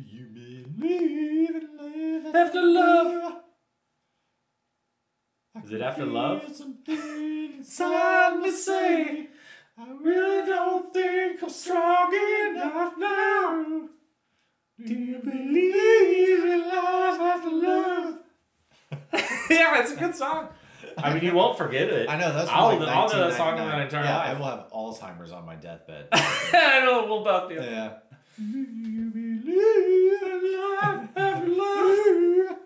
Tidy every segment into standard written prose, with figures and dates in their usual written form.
you believe in love After love? Is it after love? Something inside me say, I really don't think I'm strong enough now. Do you believe in love after love? Yeah, it's a good song. I mean, you won't forget it. I know, that's I'll like know that song in 1999. my entire Yeah, life. I will have Alzheimer's on my deathbed. I know, we'll both do. Yeah. Do you believe in love after love?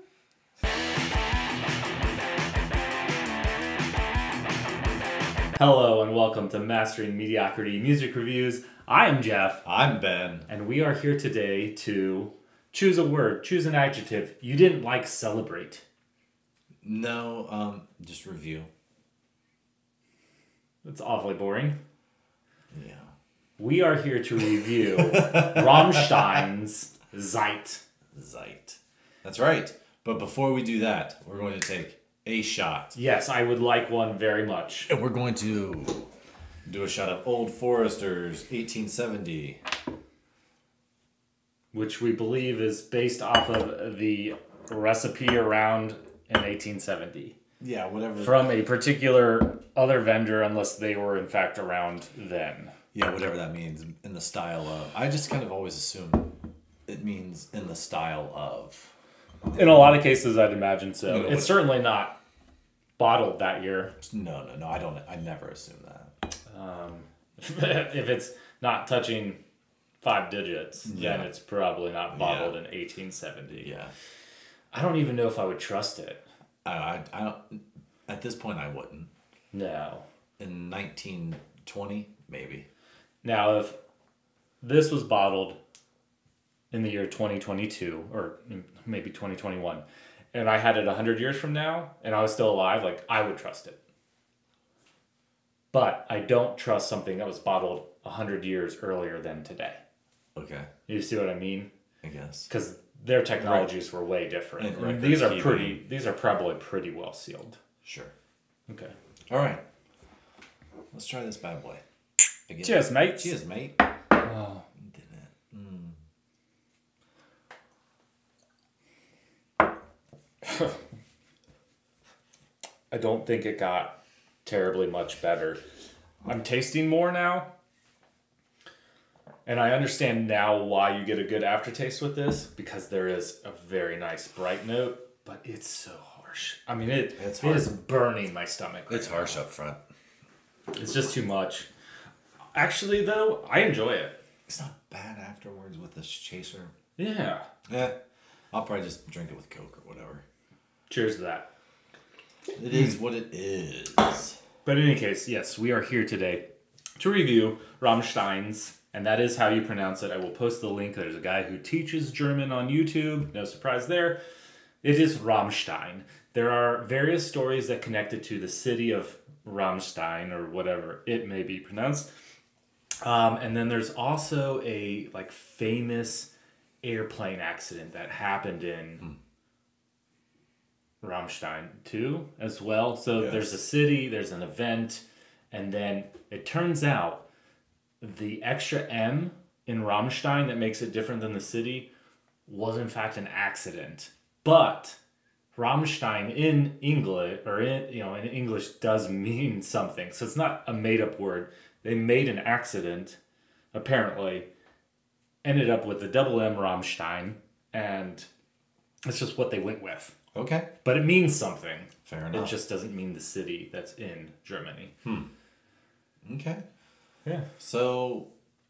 Hello and welcome to Mastering Mediocrity Music Reviews. I am Jeff. I'm Ben. And we are here today to choose a word, choose an adjective you didn't like celebrate. No, just review. That's awfully boring. Yeah. We are here to review Rammstein's Zeit. Zeit. That's right. But before we do that, we're going to take a shot. Yes, I would like one very much. And we're going to do a shot of Old Forester's 1870. Which we believe is based off of the recipe around in 1870. Yeah, whatever. From a particular other vendor, unless they were in fact around then. Yeah, whatever that means. In the style of. I just kind of always assume it means in the style of. In a lot of cases, I'd imagine so. No, it's certainly not bottled that year. No. I never assume that. If it's not touching 5 digits, Yeah. then it's probably not bottled in 1870. Yeah. I don't even know if I would trust it. I don't. At this point, I wouldn't. No. In 1920, maybe. Now, if this was bottled in the year 2022, or maybe 2021, and I had it 100 years from now, and I was still alive, like, I would trust it. But I don't trust something that was bottled 100 years earlier than today. Okay. You see what I mean? I guess. Because their technologies were way different. And These are probably pretty well sealed. Sure. Okay. All right. Let's try this bad boy. Again. Cheers, mate. Cheers, mate. Oh. Did it. I don't think it got terribly much better. I'm tasting more now. And I understand now why you get a good aftertaste with this, because there is a very nice bright note, but it's so harsh. I mean, it is burning my stomach. It's harsh up front. It's just too much. Actually, though, I enjoy it. It's not bad afterwards with this chaser. Yeah. Yeah. I'll probably just drink it with Coke or whatever. Cheers to that. It is what it is. But in any case, yes, we are here today to review Rammstein's, and that is how you pronounce it. I will post the link. There's a guy who teaches German on YouTube. No surprise there. It is Rammstein. There are various stories that connect it to the city of Rammstein, or whatever it may be pronounced. And then there's also a famous airplane accident that happened in Rammstein too, as well. So Yes. There's a city, there's an event, and then it turns out the extra M in Rammstein that makes it different than the city was in fact an accident. But Rammstein in English, or in English, does mean something. So it's not a made-up word. They made an accident, apparently, ended up with the double M Rammstein, and it's just what they went with. Okay. But it means something. Fair enough. It just doesn't mean the city that's in Germany. Okay. Yeah. So,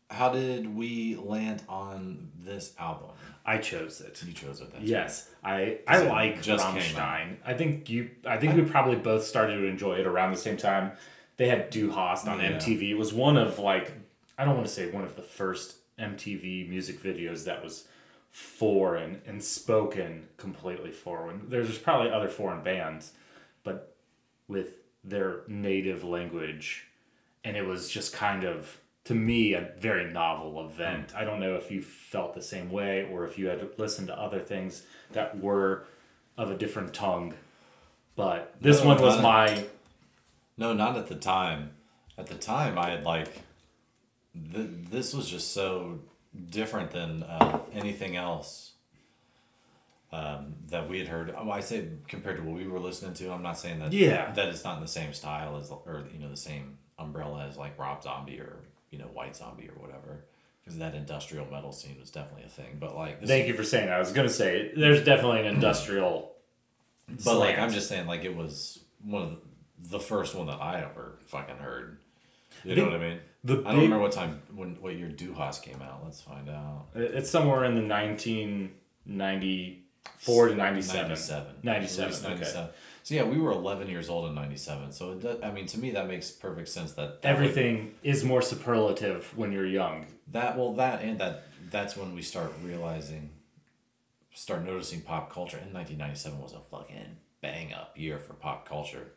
how did we land on this album? I chose it. You chose it. That's Yes, I it like just came Rammstein. I think we probably both started to enjoy it around the same time. They had Du Hast on MTV. It was one of I don't want to say one of the first MTV music videos that was foreign and spoken completely foreign. There's probably other foreign bands, but with their native language, and it was just kind of, to me, a very novel event. I don't know if you felt the same way, or if you had listened to other things that were of a different tongue, but this one was No, not at the time. At the time, I had this was just so different than anything else that we had heard. I say compared to what we were listening to. I'm not saying that that it's not in the same style as, or the same umbrella as like Rob Zombie or White Zombie or whatever. Because that industrial metal scene was definitely a thing. But like, thank you for saying that. I was gonna say there's definitely an industrial. But like, I'm just saying, like, it was one of the first one that I ever fucking heard. You know what I mean? I don't remember what year Du Hast came out. Let's find out. It's somewhere in the 1994 to 97. 97. Okay. So yeah, we were 11 years old in 97. So to me, that makes perfect sense that everything is more superlative when you're young. That's when we start noticing pop culture. And 1997 was a fucking bang up year for pop culture.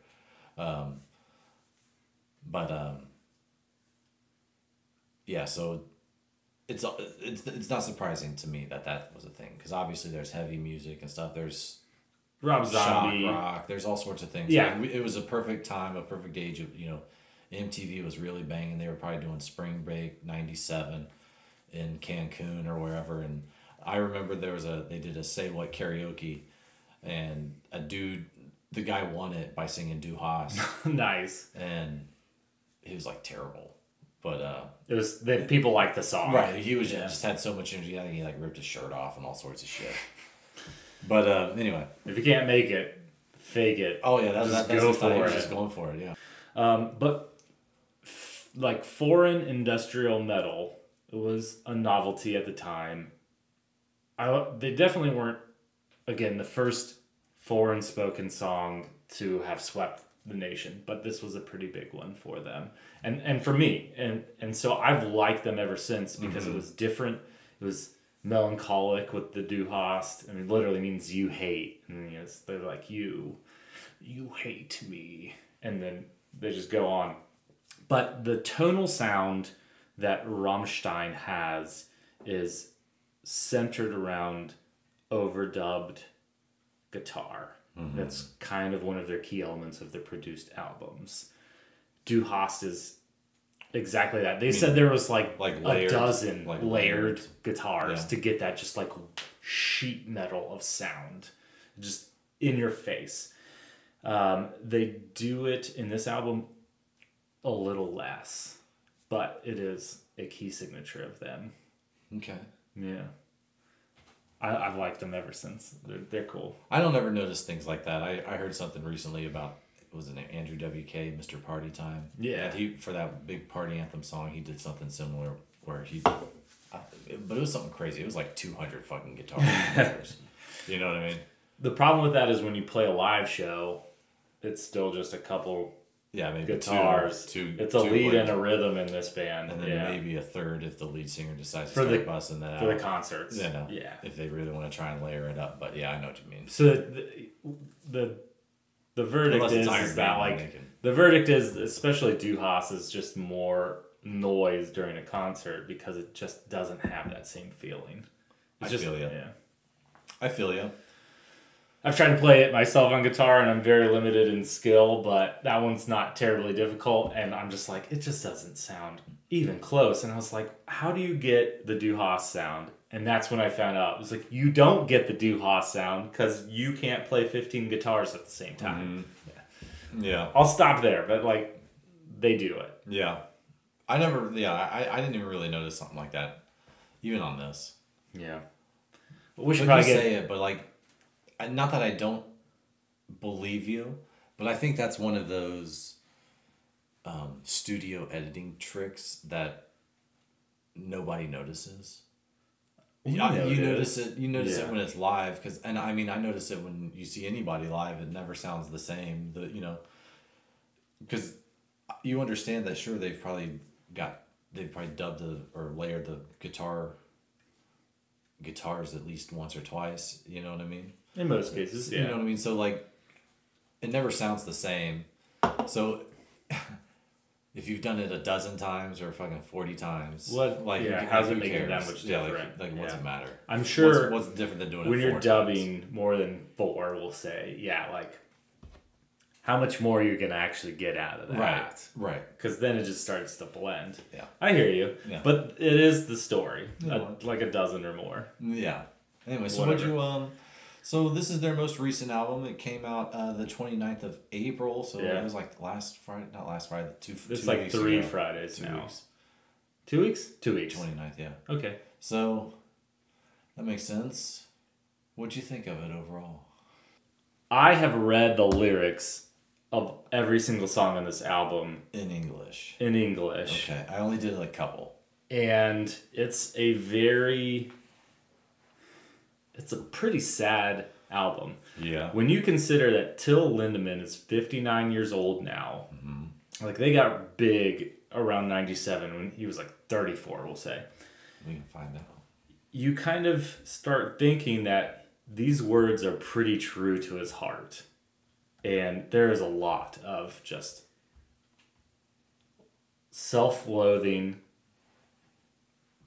Yeah, so it's not surprising to me that was a thing, because obviously there's heavy music and stuff. There's Rob Zombie, shock rock. There's all sorts of things. Yeah, it was a perfect time, a perfect age of MTV was really banging. They were probably doing Spring Break '97 in Cancun or wherever, and I remember they did a Say What karaoke, and the guy won it by singing Du Hast. Nice. And he was like terrible. But it was that people liked the song. Right. He was just had so much energy. I think he like ripped his shirt off and all sorts of shit. But anyway. If you can't make it, fake it. Oh yeah, that's go for it. Just going for it, yeah. But like foreign industrial metal, it was a novelty at the time. They definitely weren't, again, the first foreign spoken song to have swept the nation, but this was a pretty big one for them and for me, and so I've liked them ever since, because it was different. It was melancholic with the Du Hast. I mean, literally means you hate, and they're like you hate me, and then they just go on. But the tonal sound that Rammstein has is centered around overdubbed guitar. That's kind of one of their key elements of their produced albums. Du Hast is exactly that. They said there was like layered, a dozen layered guitars to get that just like sheet metal of sound, just in your face. They do it in this album a little less, but it is a key signature of them. Okay. Yeah. I've liked them ever since. They're cool. I don't ever notice things like that. I heard something recently about, was it Andrew WK, Mr. Party Time? Yeah. And for that big party anthem song, he did something similar where but it was something crazy. It was like 200 fucking guitars. You know what I mean? The problem with that is when you play a live show, it's still just a couple maybe guitars. It's a lead and a rhythm in this band. And then maybe a third if the lead singer decides to start busting that out. For the concerts. If they really want to try and layer it up. But yeah, I know what you mean. So the verdict is that like the verdict is, especially Du Hast, is just more noise during a concert, because it just doesn't have that same feeling. I feel you. Yeah. I feel you. I've tried to play it myself on guitar, and I'm very limited in skill, but that one's not terribly difficult, and I'm just like, it just doesn't sound even close. And I was like, how do you get the Du Hast sound? And that's when I found out. It was like, you don't get the Du Hast sound because you can't play 15 guitars at the same time. Yeah. I'll stop there, but like, they do it. Yeah. I didn't even really notice something like that, even on this. Yeah. We should probably say it, but like, not that I don't believe you, but I think that's one of those studio editing tricks that nobody notices. You notice it. You notice it when it's live, and I mean, I notice it when you see anybody live. It never sounds the same. Because you understand that. Sure, they've probably dubbed or layered the guitars at least once or twice. You know what I mean? In most cases, yeah. You know what I mean? So, like, it never sounds the same. So, if you've done it a dozen times or fucking 40 times, how's it making that much different? What's it matter? I'm sure what's different than doing it when 4 you're dubbing more than 4, we'll say, like, how much more you can actually get out of that. Right. Because then it just starts to blend. Yeah. I hear you. Yeah. But it is the story. Yeah. Like a dozen or more. Yeah. Anyway, so Whatever. what'd you so this is their most recent album. It came out the 29th of April, so Yeah. it was like last Friday, not last Friday, It's 2 like weeks 3 ago. Fridays 2 now. weeks. 2 weeks? 2 weeks. 29th, yeah. Okay. So that makes sense. What'd you think of it overall? I have read the lyrics of every single song on this album In English. in English. Okay, I only did a couple. And it's a pretty sad album. Yeah. When you consider that Till Lindemann is 59 years old now, like they got big around 97 when he was like 34, we'll say. We can find out. You kind of start thinking that these words are pretty true to his heart. And there is a lot of just self-loathing.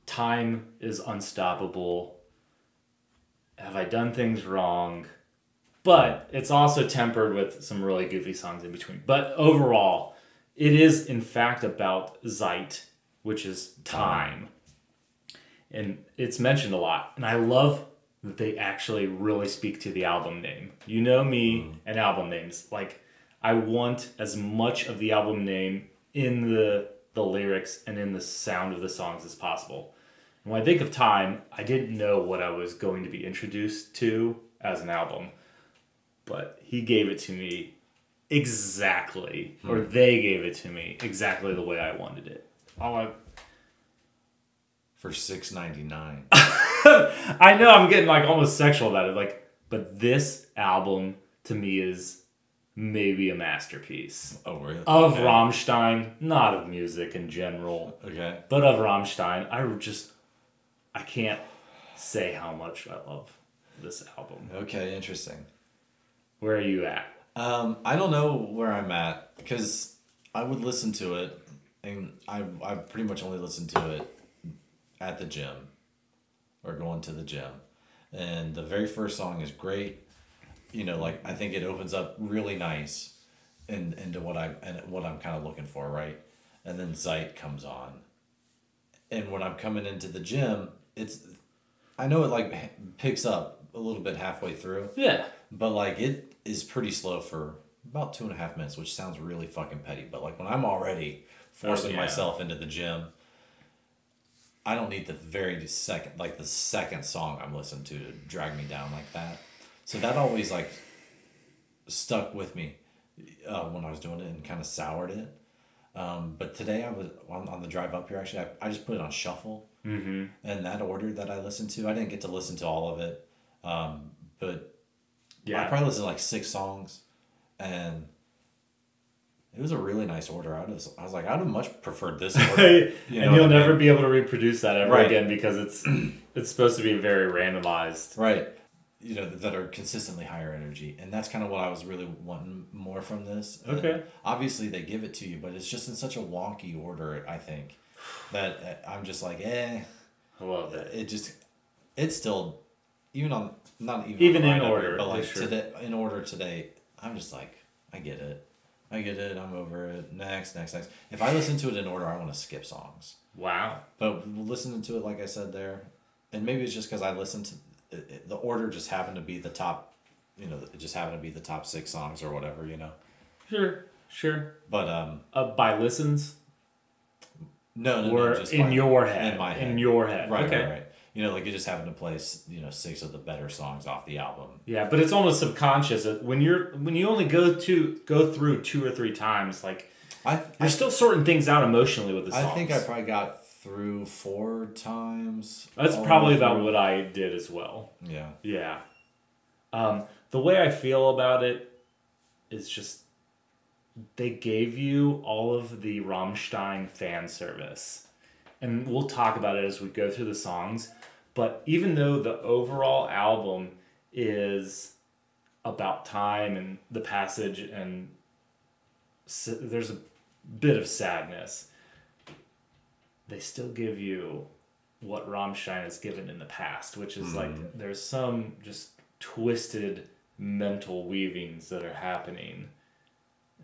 Time is unstoppable. Have I done things wrong? But it's also tempered with some really goofy songs in between. But overall, it is in fact about Zeit, which is time. And it's mentioned a lot. And I love that they actually really speak to the album name. You know me and album names. Like, I want as much of the album name in the lyrics and in the sound of the songs as possible. And when I think of time, I didn't know what I was going to be introduced to as an album. But he gave it to me exactly, or they gave it to me exactly the way I wanted it. For $6.99. I know I'm getting like almost sexual about it, like, but this album to me is maybe a masterpiece. Oh, really? Of Rammstein, not of music in general, Okay. but of Rammstein. I can't say how much I love this album. Okay, interesting. Where are you at? I don't know where I'm at because I would listen to it, and I pretty much only listen to it at the gym or going to the gym. And the very first song is great. You know, like I think it opens up really nice into what I'm kind of looking for, right? And then Zeit comes on. And when I'm coming into the gym, I know it like picks up a little bit halfway through. Yeah. But like it is pretty slow for about 2.5 minutes, which sounds really fucking petty. But like when I'm already forcing myself into the gym, I don't need the second song I'm listening to drag me down like that. So that always like stuck with me when I was doing it and kind of soured it. But today I was on the drive up here. Actually, I just put it on shuffle. Mm-hmm. And that order that I listened to, I didn't get to listen to all of it. But yeah, I probably listened to like 6 songs, and it was a really nice order. I was like, I'd have much preferred this order. And you'll never be able to reproduce that ever again because it's supposed to be very randomized. Right. You know, that are consistently higher energy. And that's kind of what I was really wanting more from this. Okay. And obviously, they give it to you, but it's just in such a wonky order, I think, that I'm just like, I love it. It's still, even on, not even on in order, but like today, in order today, I'm just like, I get it. I'm over it. Next. If I listen to it in order, I want to skip songs. Wow. But listening to it, like I said there, and maybe it's just because I listened to the order just happened to be the top, it just happened to be the top 6 songs or whatever, Sure. But by listens. No, just in your head. In my head. In your head. Right, okay. right. Like it just happened to play 6 of the better songs off the album. Yeah, but it's almost subconscious. When you only go through 2 or 3 times, like you're still sorting things out emotionally with the songs. I think I probably got through 4 times. That's probably about what I did as well. Yeah. Yeah. The way I feel about it is just they gave you all of the Rammstein fan service. And we'll talk about it as we go through the songs. But even though the overall album is about time and the passage and there's a bit of sadness, they still give you what Rammstein has given in the past, which is like there's some just twisted mental weavings that are happening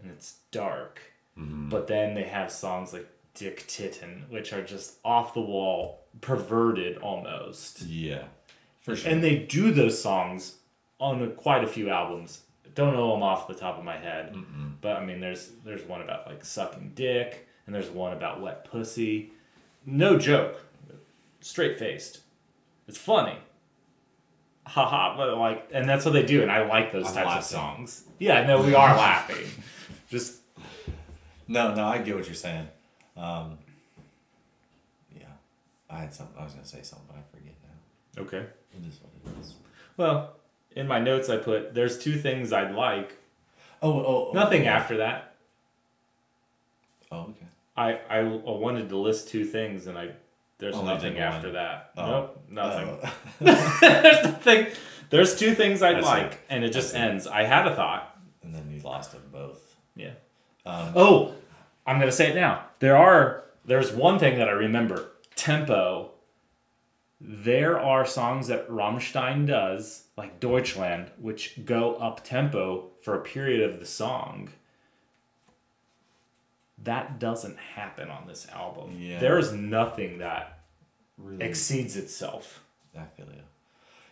and it's dark. Mm-hmm. But then they have songs like Dick Titten, which are just off the wall, perverted almost. Yeah, for sure. And they do those songs on quite a few albums. Don't know them off the top of my head. But I mean, there's one about like sucking dick, and there's one about wet pussy. No joke. Straight faced. It's funny. Haha, but like, and that's what they do, and I like those types of songs. Yeah, no, we are laughing. Just no, I get what you're saying. Yeah, I had something. I was gonna say something, but I forget now. okay. It is what it is. Well, in my notes I put there's 2 things I'd like. Nothing after that. Oh, okay. I wanted to list 2 things, and there's Only nothing after that. Oh. Nope, nothing. There's nothing. There's 2 things I'd like, and it just ends. I had a thought. And then you lost them both. Yeah. I'm going to say it now. There's one thing that I remember. Tempo. There are songs that Rammstein does, like Deutschland, which go up tempo for a period of the song. That doesn't happen on this album. Yeah. There is nothing that Really exceeds itself. I feel you.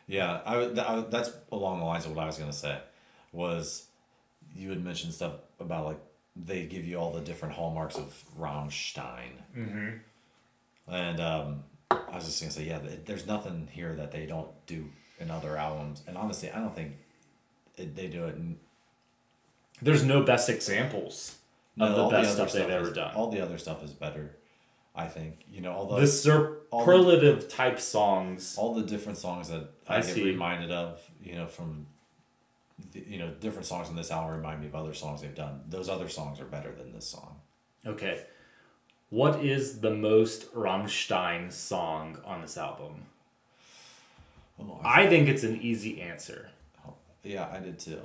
Yeah, that's along the lines of what I was gonna say. Was you had mentioned stuff about like they give you all the different hallmarks of Rammstein, and I was just gonna say there's nothing here that they don't do in other albums, and honestly, I don't think they do it. There's no best examples of the best stuff they've ever done. All the other stuff is better, I think. Although the superlative type songs. all the different songs that I get reminded of, from different songs in this album remind me of other songs they've done. Those other songs are better than this song. Okay. What is the most Rammstein song on this album? I think it's an easy answer. Yeah, I did too.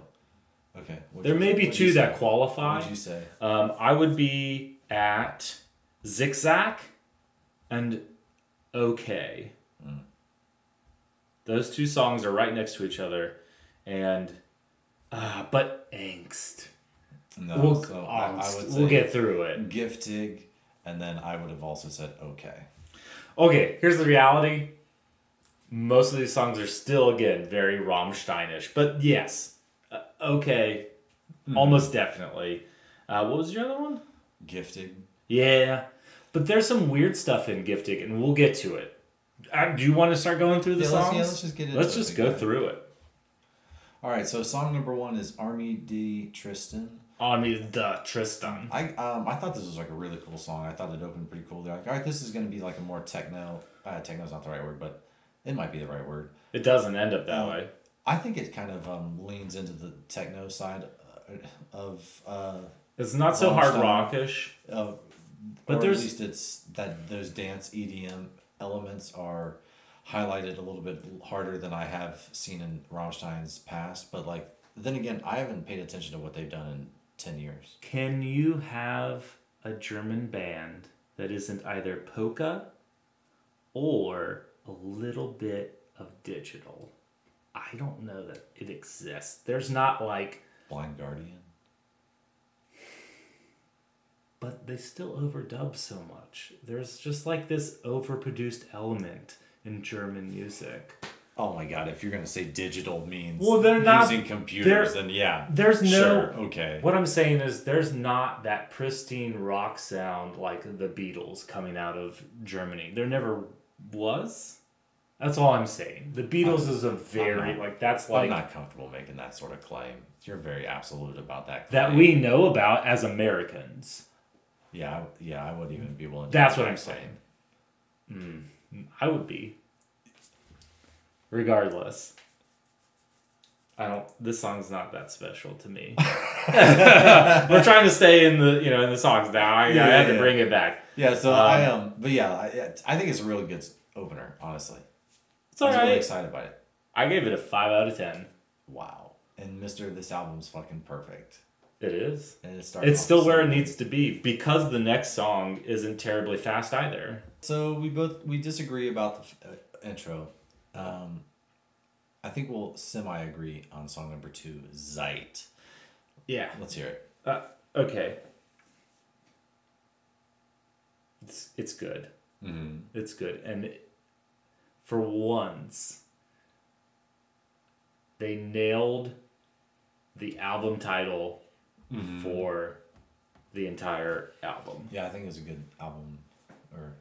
Okay. There may be 2 that qualify. What would you say? I would be at Zigzag and Okay. Those 2 songs are right next to each other, and but Angst. No, We'll get through it. Giftig, and then I would have also said Okay. Okay, here's the reality. Most of these songs are still, again, very Rammstein-ish, but yes, Okay, almost definitely. What was your other one? Giftig. Yeah, but there's some weird stuff in Giftig, and we'll get to it. Do you want to start going through the songs? Let's just get into it. Let's just go through it. All right, so song number 1 is Army de Tristan. Army de Tristan. I thought this was like a really cool song. I thought it opened pretty cool. They're like, all right, this is going to be like a more techno. Techno's not the right word, but it might be the right word. It doesn't end up that way. I think it kind of leans into the techno side of. It's not so hard rockish. But at least it's that those dance EDM elements are highlighted a little bit harder than I have seen in Rammstein's past. But then again, I haven't paid attention to what they've done in 10 years. Can you have a German band that isn't either polka or a little bit of digital? I don't know that it exists. There's not like Blind Guardian. But they still overdub so much. There's just like this overproduced element in German music. Oh my god, if you're going to say digital means they're not using computers, then yeah. There's no... Sure, okay. What I'm saying is there's not that pristine rock sound like the Beatles coming out of Germany. There never was. That's all I'm saying. The Beatles is a very... I'm not comfortable making that sort of claim. You're very absolute about that claim. That we know about as Americans. Yeah, I wouldn't even be willing to... That's what I'm saying. I would be. Regardless. This song's not that special to me. We're trying to stay in the songs now. I had to bring it back. Yeah, so I think it's a really good opener, honestly. It's alright. I was really excited by it. I gave it a 5 out of 10. Wow. And this album's fucking perfect. It is. And it's still where it needs to be because the next song isn't terribly fast either. So we disagree about the intro. I think we'll semi-agree on song number 2, Zeit. Yeah. Let's hear it. okay. It's good. Mm-hmm. It's good. And for once, they nailed the album title for the entire album. Yeah, I think it's a good album, or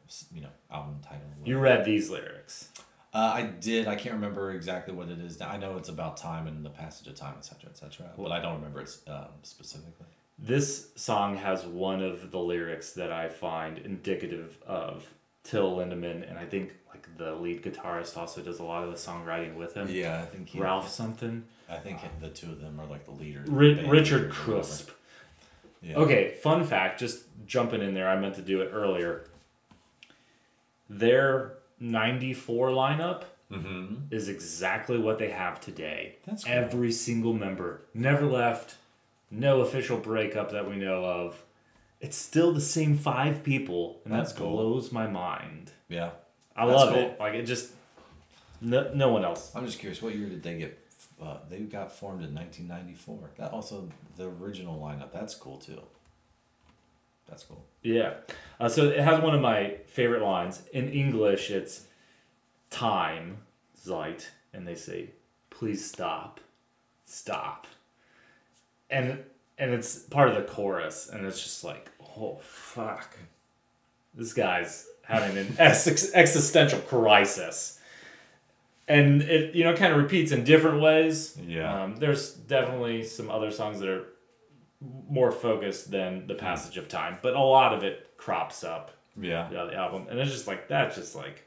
album title. You read these lyrics. I did. I can't remember exactly what it is now. I know it's about time and the passage of time, etc., etc. But I don't remember it specifically. This song has one of the lyrics that I find indicative of Till Lindemann, and I think like the lead guitarist also does a lot of the songwriting with him. Yeah, I think Ralph something. I think the two of them are like the leaders. Richard Krusp. Yeah. Okay, fun fact, just jumping in there, I meant to do it earlier. Their 94 lineup is exactly what they have today. That's cool. Every single member never left, no official breakup that we know of. It's still the same 5 people, and that blows my mind. Yeah. I love it. Like, it just, no one else. I'm just curious, what year did they get, they got formed in 1994. That also, the original lineup, that's cool too. That's cool. Yeah. So it has one of my favorite lines. In English, it's time, Zeit, and they say, please stop. Stop. And it's part of the chorus, and it's just like, oh, fuck. This guy's having an existential crisis. And it, kind of repeats in different ways. Yeah. There's definitely some other songs that are more focused than the passage of time, but a lot of it crops up. Yeah. The album. And it's just like, that's just like,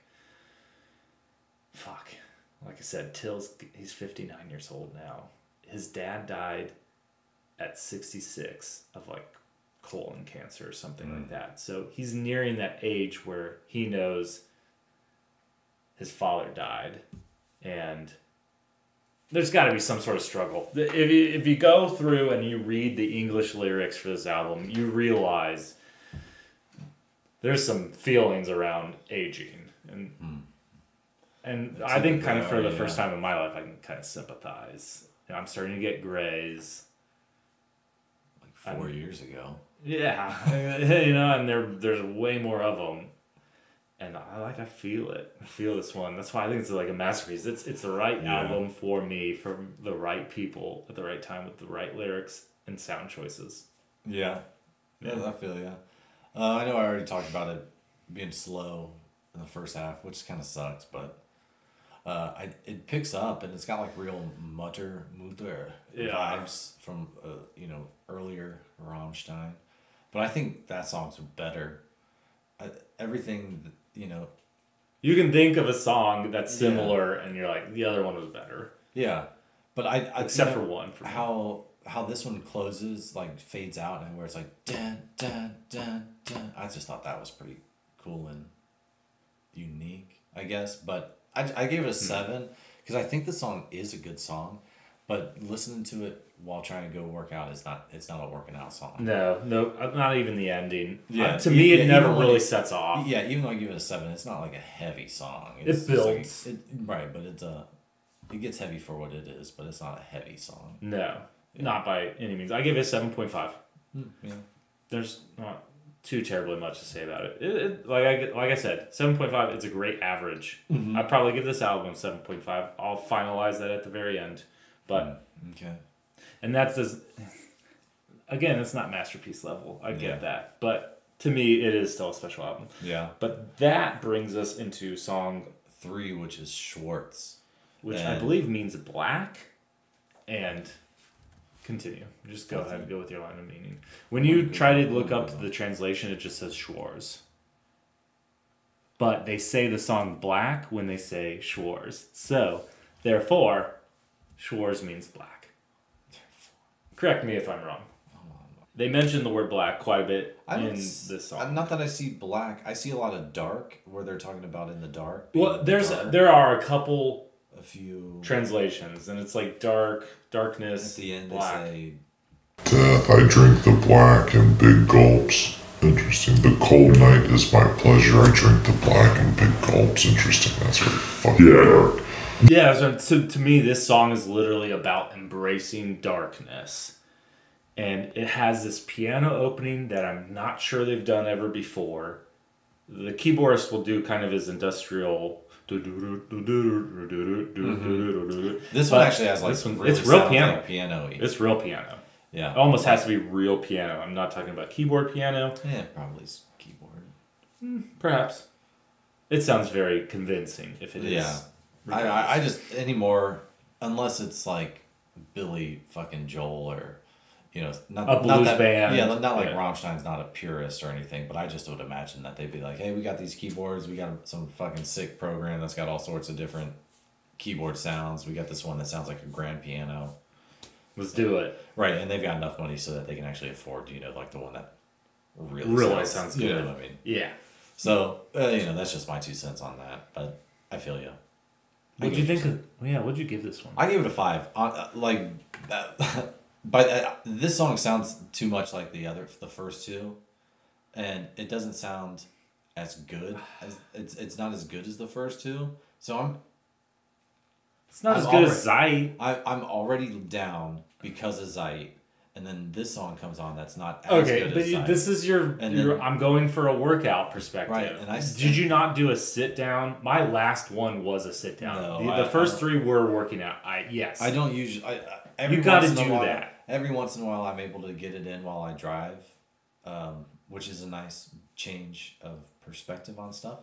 fuck. Like I said, he's 59 years old now. His dad died at 66 of like colon cancer or something like that. So he's nearing that age where he knows his father died, and there's got to be some sort of struggle. If you go through and you read the English lyrics for this album, you realize there's some feelings around aging, and I think kind of for the first time in my life I can kind of sympathize. I'm starting to get grays. 4 years ago. Yeah, and there's way more of them, and I feel it. I feel this one. That's why I think it's like a masterpiece. It's the right album for me, for the right people at the right time with the right lyrics and sound choices. Yeah, I feel I know I already talked about it being slow in the first half, which kind of sucks, but it picks up, and it's got like real mutter vibes from earlier Rammstein, but I think that song's better. Everything you can think of a song that's similar, and you're like, the other one was better. Yeah, but I except for one. For how this one closes, like fades out, and where it's like dun dun dun dun. I just thought that was pretty cool and unique, I guess, but. I gave it a 7 because I think the song is a good song, but listening to it while trying to go work out it's not a working out song. No, not even the ending. Yeah, to me it never really sets off. Yeah, even though I give it a 7, it's not like a heavy song. It builds. Right, but it gets heavy for what it is, but it's not a heavy song. No, not by any means. I give it a 7.5. Yeah. There's not too terribly much to say about it. Like I said, 7.5. It's a great average. I'd probably give this album 7.5. I'll finalize that at the very end, but okay. And that's again, it's not masterpiece level. I get that, but to me, it is still a special album. Yeah. But that brings us into song 3, which is Schwartz, which I believe means black, and. Continue. Just go ahead and go with your line of meaning. When you try to look up the translation, it just says Schwarz. But they say the song black when they say Schwarz. So, therefore, Schwarz means black. Correct me if I'm wrong. They mention the word black quite a bit in this song. Not that I see black. I see a lot of dark, where they're talking about in the dark. Well, there are a couple... A few translations, and it's like darkness. At the end, black. they say, "Death, I drink the black in big gulps." Interesting. "The cold night is my pleasure. I drink the black in big gulps." Interesting. That's very fucking dark. Yeah, so to me, this song is literally about embracing darkness. And it has this piano opening that I'm not sure they've done ever before. The keyboardist will do kind of his industrial. This one actually has like really it's real piano. like piano-y. It's real piano. Yeah. It almost has to be real piano. I'm not talking about keyboard piano. Yeah, probably is keyboard. Perhaps. It sounds very convincing if it is. Yeah. I just anymore, unless it's like Billy fucking Joel or, you know, a blues band. Yeah, not like Rammstein's not a purist or anything, but I just would imagine that they'd be like, hey, we got these keyboards, we got some fucking sick program that's got all sorts of different keyboard sounds. We got this one that sounds like a grand piano. Let's do it. Right, and they've got enough money so that they can actually afford, you know, like the one that really sounds good. You know what I mean? Yeah. So, you know, that's just my 2 cents on that, but I feel you. What'd you think of? Yeah, what'd you give this one? I gave it a 5. Like that, but this song sounds too much like the first two, and it doesn't sound as good as it's not as good as the first two. So it's not as good as Zeit. I'm already down because of Zeit. And then this song comes on that's not as good as Zeit. This is your I'm going for a workout perspective. Right, and did you not do a sit down? My last one was a sit down. No, the first 3 were working out. Yes. I don't usually. You got to do that. Every once in a while, I'm able to get it in while I drive, which is a nice change of perspective on stuff.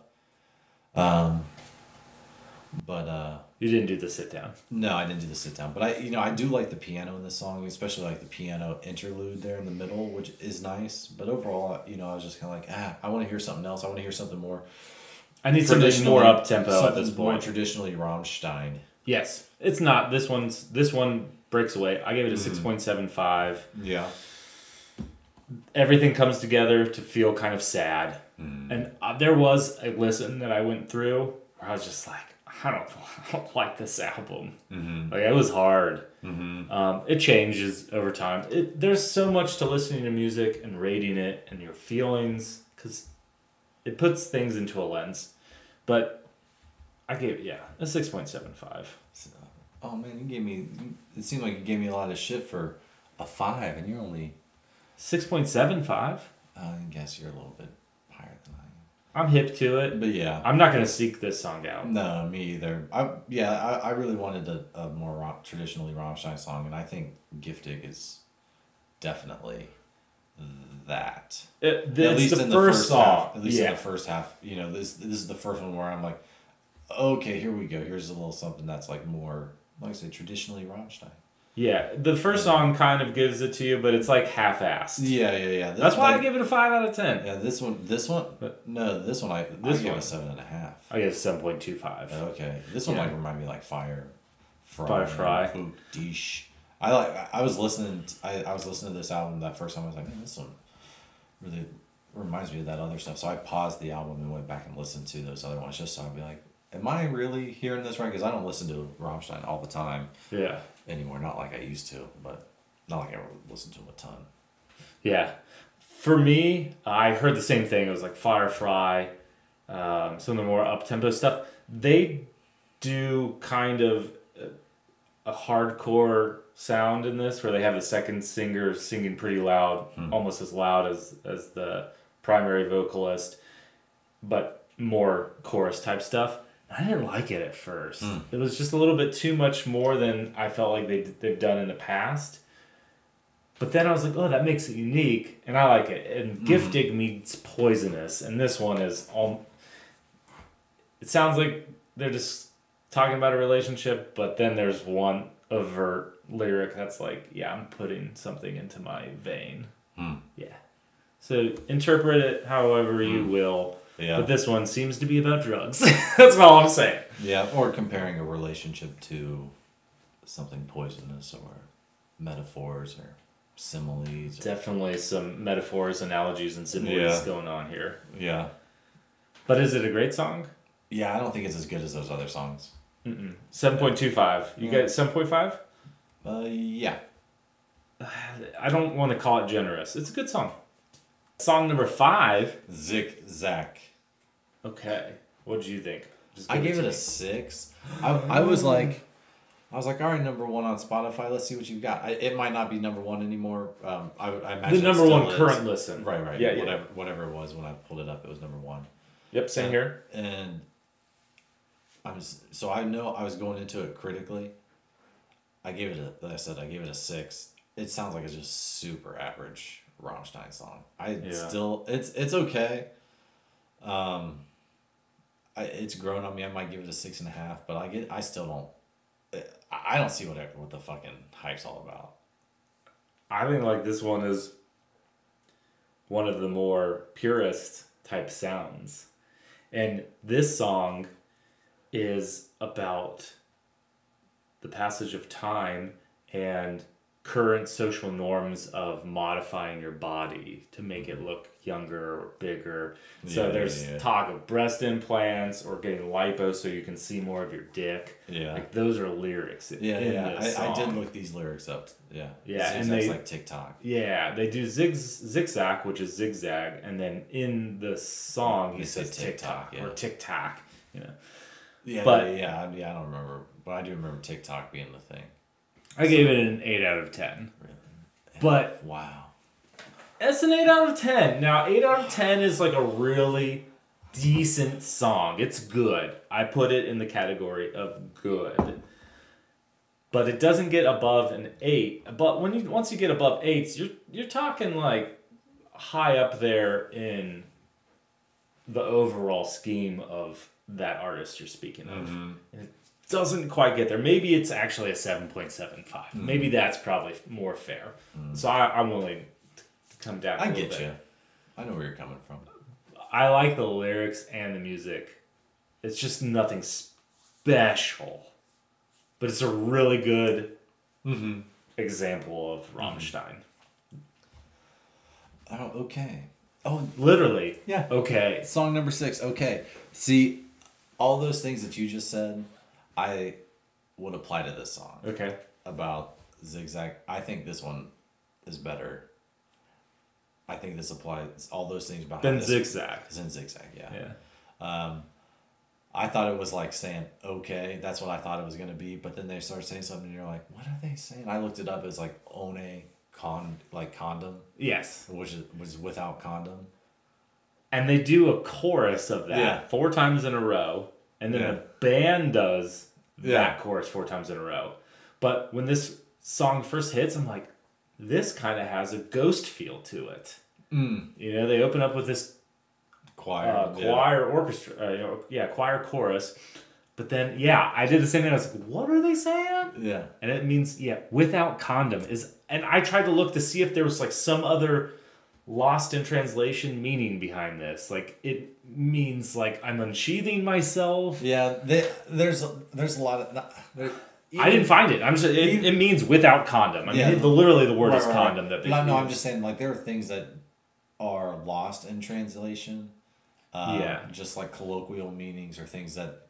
But you didn't do the sit down. No, I didn't do the sit down. But I do like the piano in this song, especially like the piano interlude there in the middle, which is nice. But overall, I was just kind of like, I want to hear something else. I want to hear something more. I need something more up tempo at this point. More traditionally Rammstein. Yes, it's not. This one breaks away. I gave it a 6.75. Yeah. Everything comes together to feel kind of sad, and there was a listen that I went through where I was just like, I don't like this album. Like, it was hard. It changes over time. There's so much to listening to music and rating it and your feelings, because it puts things into a lens. But I gave it, a 6.75. Oh man, it seemed like you gave me a lot of shit for a 5, and you're only 6.75. I guess you're a little bit higher than I am. I'm hip to it, but yeah, I'm not gonna seek this song out. No, me either. I really wanted a more traditionally Rammstein song, and I think "Giftig" is definitely that. At least in the first song. At least in the first half, this is the first one where I'm like, okay, here we go. Here's a little something that's like more, like I say, traditionally Rammstein. Yeah, the first song kind of gives it to you, but it's like half-assed. Yeah. That's why I give it a 5 out of 10. Yeah, this one. I give it a 7.5. I give it 7.25. Okay, this one remind me like Fire Fry. Dish. I was listening to this album that first time. I was like, man, this one really reminds me of that other stuff. So I paused the album and went back and listened to those other ones just so I'd be like, am I really hearing this right? Because I don't listen to Rammstein all the time. Yeah. Anymore, not like I used to, but not like I listen to them a ton. Yeah. For me, I heard the same thing. It was like Firefly, some of the more up-tempo stuff. They do kind of a hardcore sound in this, where they have the second singer singing pretty loud, almost as loud as the primary vocalist, but more chorus type stuff. I didn't like it at first. It was just a little bit too much more than I felt like they've done in the past. But then I was like, oh, that makes it unique, and I like it. And Giftig meets Poisonous, and this one is all. It sounds like they're just talking about a relationship, but then there's one overt lyric that's like, yeah, I'm putting something into my vein. Yeah. So interpret it however you will. Yeah. But this one seems to be about drugs. That's all I'm saying. Yeah, or comparing a relationship to something poisonous, or metaphors or similes. Definitely some metaphors, analogies, and similes going on here. Yeah. But is it a great song? Yeah, I don't think it's as good as those other songs. 7.25. You got 7.5? Yeah. I don't want to call it generous. It's a good song. Song number 5. Zig-Zag. Okay. What did you think? I gave it a 6. I was like, I was like, all right, number one on Spotify. Let's see what you've got. It might not be number one anymore. I imagine the number one current listen. Right. Yeah, whatever it was when I pulled it up, it was number one. Yep, same here. And I know I was going into it critically. I gave it a 6. It sounds like it's just super average Rammstein song. It's okay. It's grown on me. I might give it a 6.5, but I still don't. I don't see what the fucking hype's all about. I think like this one is one of the more purist type sounds, and this song is about the passage of time and current social norms of modifying your body to make it look younger or bigger. So there's talk of breast implants or getting lipo so you can see more of your dick. Yeah. Like those are lyrics in this song. I did look these lyrics up. Yeah. Yeah. And they like TikTok. Yeah. They do zigzag, which is zigzag. And then in the song, he says TikTok or tic-tac. You know. Yeah. I don't remember. But I do remember TikTok being the thing. I gave it an 8 out of 10. Really? But wow. It's an 8 out of 10. Now, 8 out of 10 is like a really decent song. It's good. I put it in the category of good. But it doesn't get above an 8. But once you get above 8s, you're talking like high up there in the overall scheme of that artist you're speaking of. Mm-hmm. It doesn't quite get there. Maybe it's actually a 7.75. Mm-hmm. Maybe that's probably more fair. Mm-hmm. So I'm willing to come down a little bit. I get you. I know where you're coming from. I like the lyrics and the music. It's just nothing special. But it's a really good example of Rammstein. Oh, okay. Oh, literally. Yeah. Okay. Song number 6. Okay. See, all those things that you just said, I would apply to this song. Okay. About zigzag. I think this one is better. I think this applies all those things about then zigzag. Then zigzag, yeah. Yeah. I thought it was like saying okay. That's what I thought it was gonna be. But then they start saying something, and you're like, what are they saying? I looked it up as like condom. Yes. Which was without condom. And they do a chorus of that 4 times in a row, and then the band does that chorus 4 times in a row. But when this song first hits, I'm like, this kind of has a ghost feel to it. Mm. You know, they open up with this choir orchestra, choir chorus. But then, I did the same thing. I was like, what are they saying? Yeah. And it means, without condom is, and I tried to look to see if there was like some other lost in translation meaning behind this. Like it means like I'm unsheathing myself. Yeah. There's a lot of, I didn't find it. I'm just it means without condom. I mean, literally the word is condom that they use. No, I'm just saying like there are things that are lost in translation. Just like colloquial meanings or things that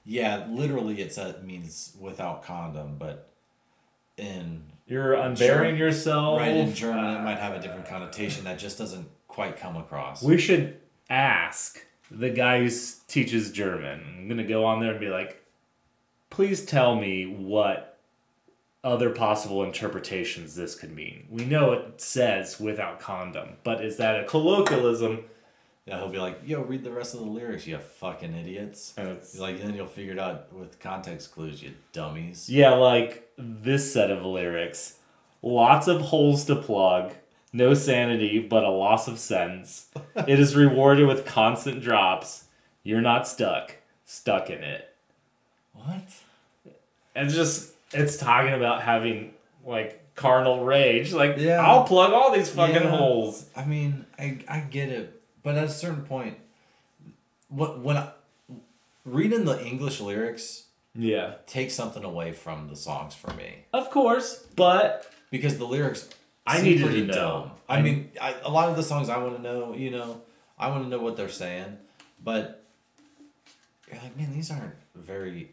literally it means without condom, but you're unbearing yourself. Right, in German it might have a different connotation that just doesn't quite come across. We should ask the guy who teaches German. I'm going to go on there and be like, please tell me what other possible interpretations this could mean. We know it says without condom, but is that a colloquialism? Yeah, he'll be like, yo, read the rest of the lyrics, you fucking idiots. And it's like, then you'll figure it out with context clues, you dummies. Yeah, like this set of lyrics. Lots of holes to plug, no sanity, but a loss of sense. It is rewarded with constant drops. You're not stuck in it. What? And it's talking about having like carnal rage. Like, I'll plug all these fucking holes. I mean, I get it. But at a certain point, when reading the English lyrics takes something away from the songs for me. Of course, but... Because the lyrics I needed to know. I mean, a lot of the songs I want to know, I want to know what they're saying. But you're like, man, these aren't very...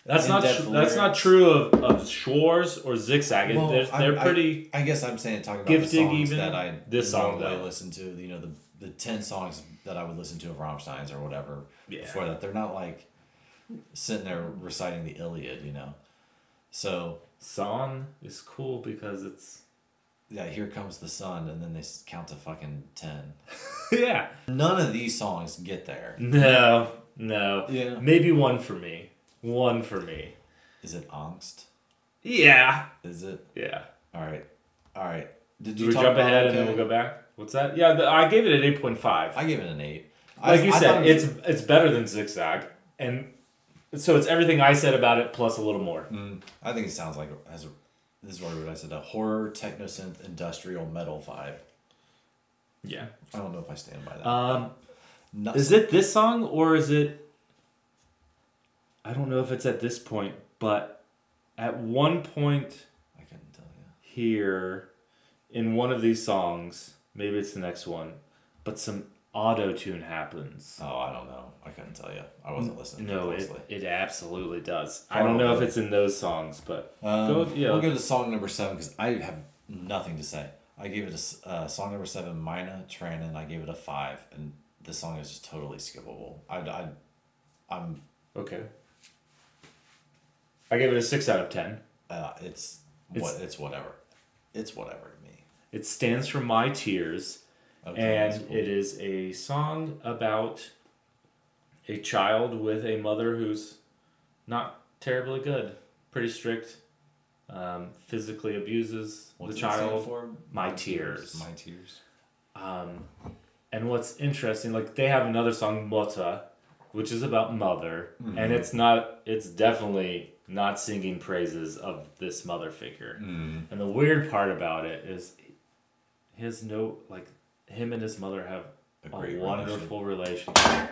That's not true of Schwarz or Zigzag. Well, they're pretty. I guess I'm saying talking about the songs even that I normally listen to. The 10 songs that I would listen to of Rammstein's or whatever before that. They're not like sitting there reciting the Iliad, you know. So Song is cool because it's yeah, here comes the sun, and then they count to fucking 10. yeah. None of these songs get there. No. Yeah. Maybe one for me. One for me. Is it Angst? Yeah. Is it? Yeah. All right. Did Do you we talk jump about ahead okay? and then we'll go back? What's that? Yeah, I gave it an 8.5. I gave it an 8. Like you I said, thought it was- it's better than Zigzag, and so it's everything I said about it plus a little more. I think it sounds like this is what I said, a horror, techno-synth, industrial metal vibe. Yeah. I don't know if I stand by that. Is it this song or is it? I don't know if it's at this point, but at one point I couldn't tell you. here in one of these songs, maybe it's the next one, but some auto tune happens. Oh, I don't know. I couldn't tell you. I wasn't listening. No, closely. it absolutely does. I don't know if it's in those songs, but We'll go to song number 7 because I have nothing to say. I gave it a song number 7, Mina Tranin. I gave it a 5, and this song is just totally skippable. I'm okay. I gave it a 6 out of 10. it's whatever. It's whatever to me. It stands for My Tears, Okay, and that's cool. it is a song about a child with a mother who's not terribly good, pretty strict, physically abuses What's the it stand child. for? My Tears. My tears. And what's interesting, like they have another song, Mota, which is about mother, Mm-hmm. and it's definitely not singing praises of this mother figure. And the weird part about it is him and his mother have A a great wonderful relationship.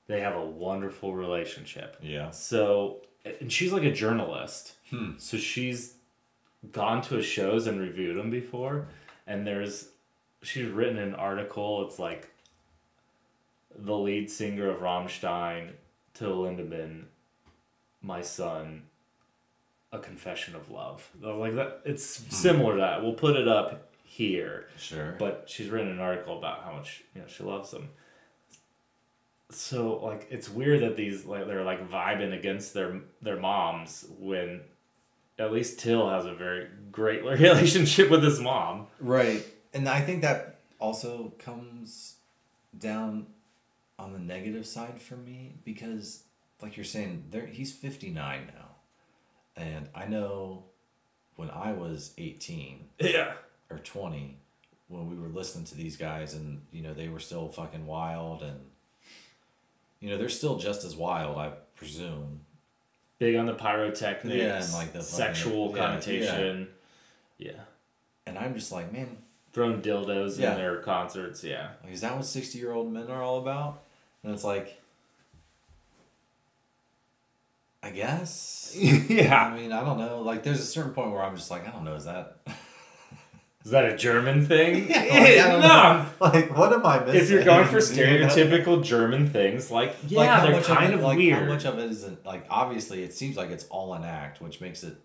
They have a wonderful relationship. Yeah. So, and she's like a journalist. So she's gone to his shows and reviewed them before. And she's written an article. It's like the lead singer of Rammstein, Till Lindemann, my son, a confession of love. Like that, it's similar to that. We'll put it up here. Sure. But she's written an article about how much she loves him. So like it's weird that they're like vibing against their moms when at least Till has a very great relationship with his mom. Right. And I think that also comes down on the negative side for me because, like you're saying, he's 59 now. And I know when I was 18 Yeah. or 20, when we were listening to these guys and, they were still fucking wild and, they're still just as wild, I presume. Big on the pyrotechnics. Yeah, and like the fucking- sexual yeah, connotation. Yeah. And I'm just like, man, Throwing dildos Yeah. in their concerts, yeah. like, is that what 60-year-old men are all about? And it's like, I guess. Yeah. I mean, I don't know. Like, there's a certain point where I'm just like, I don't know, is that... Is that a German thing? Like, I don't no. know. Like, what am I missing? If you're going for You know? stereotypical German things, like, yeah, Like, how they're much kind it- of like, weird. How much of it isn't, like, obviously, it seems like it's all an act, which makes it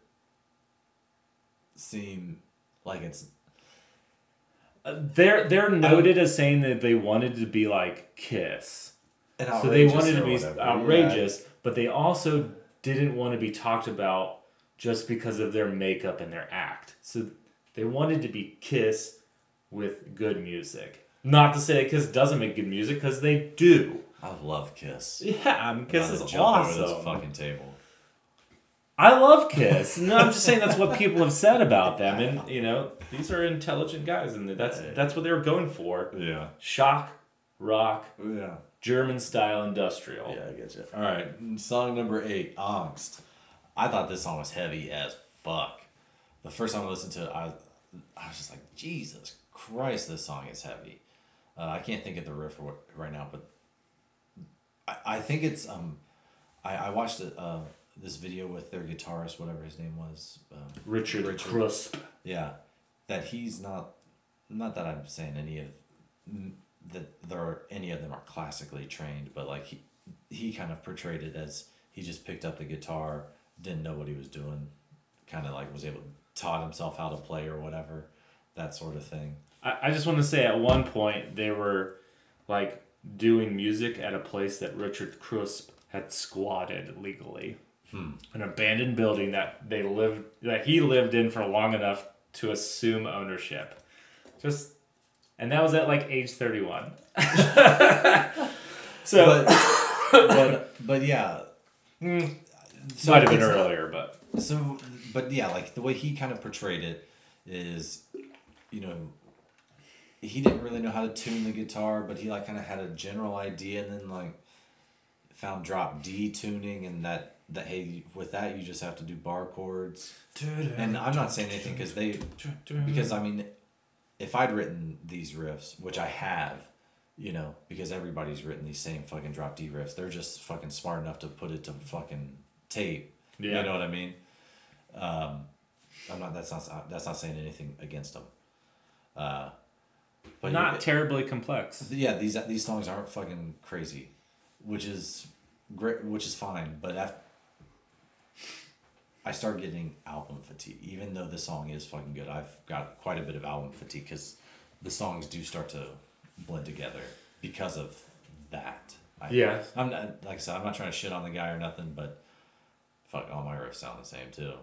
seem like it's... They're noted as saying that they wanted to be like Kiss. And So they outrageous wanted to or be whatever. outrageous, but they also didn't want to be talked about just because of their makeup and their act. So they wanted to be Kiss with good music. Not to say that Kiss doesn't make good music, because they do. I love Kiss. Yeah, I mean, Kiss I'll is just jump over this awesome. fucking table. I love Kiss. No, I'm just saying that's what people have said about them, and these are intelligent guys, and that's what they were going for. Yeah. Shock, rock, Yeah. German style industrial. Yeah, I get you. All right, song number 8, Angst. I thought this song was heavy as fuck. The first time I listened to it, I was just like, Jesus Christ, this song is heavy. I can't think of the riff right now, but I think it's I watched this video with their guitarist, whatever his name was, Richard Krusp. yeah, that he's not that I'm saying any of them are classically trained, but like he kind of portrayed it as he just picked up the guitar, didn't know what he was doing, kind of like was able to taught himself how to play or whatever, that sort of thing. I just want to say at one point they were like doing music at a place that Richard Crisp had squatted legally. An abandoned building that he lived in for long enough to assume ownership. And that was at like age 31. So, but yeah. So might have been earlier, but yeah, like the way he kind of portrayed it is, you know, he didn't really know how to tune the guitar, but he like kind of had a general idea, and then like found drop D tuning, and that hey, with that you just have to do bar chords. And I'm not saying anything because I mean, if I'd written these riffs, which I have, you know, because everybody's written these same fucking drop D riffs, they're just fucking smart enough to put it to fucking tape. Yeah. You know what I mean? That's not saying anything against them. But not terribly complex. Yeah, these songs aren't fucking crazy, which is great, which is fine. But I start getting album fatigue, even though the song is fucking good. I've got quite a bit of album fatigue because the songs do start to blend together because of that. I'm not, like I said, I'm not trying to shit on the guy or nothing, but fuck, all my riffs sound the same too.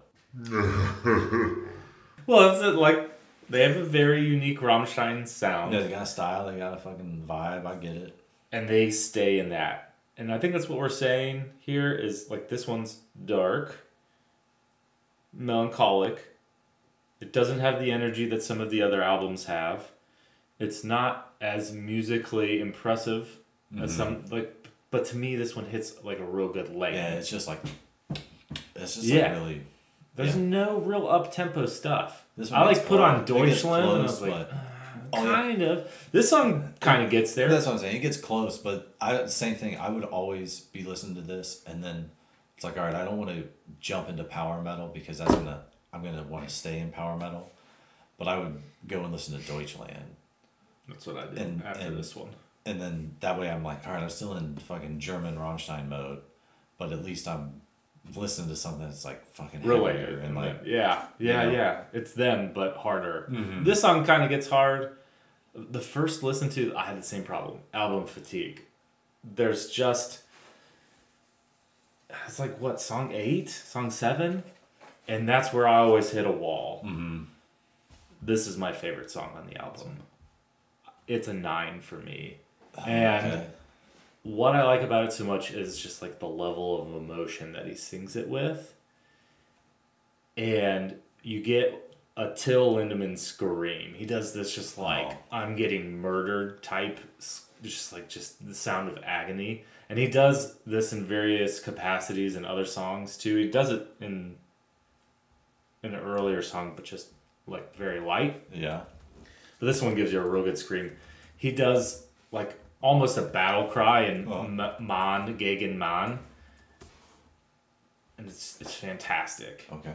Well, it's like they have a very unique Rammstein sound. Yeah, they got a style, they got a fucking vibe. I get it, and they stay in that. And I think that's what we're saying here is like this one's dark, melancholic. It doesn't have the energy that some of the other albums have. It's not as musically impressive as some but to me this one hits like a real good lane. Yeah, it's just like really. There's no real up tempo stuff. I like put on Deutschland and I was like, kind of. This song kind of gets there. That's what I'm saying. It gets close, but same thing. I would always be listening to this, and then it's like, all right, I don't want to jump into power metal because I'm gonna want to stay in power metal, but I would go and listen to Deutschland. That's what I did after this one. And then that way I'm like, all right, I'm still in fucking German Rammstein mode, but at least I'm listening to something that's like fucking heavier and like yeah. It's them but harder. Mm-hmm. This song kind of gets hard. The first listen to, I had the same problem. Album fatigue. There's just, it's like what, song 8, song 7, and that's where I always hit a wall. Mm-hmm. This is my favorite song on the album. It's a 9 for me. And what I like about it so much is just like the level of emotion that he sings it with. And you get a Till Lindemann scream. He does this just like, I'm getting murdered type, just the sound of agony. And he does this in various capacities in other songs too. He does it in an earlier song, but just like very light. Yeah. But this one gives you a real good scream. He does like almost a battle cry in Man gegen Man. And it's fantastic. Okay.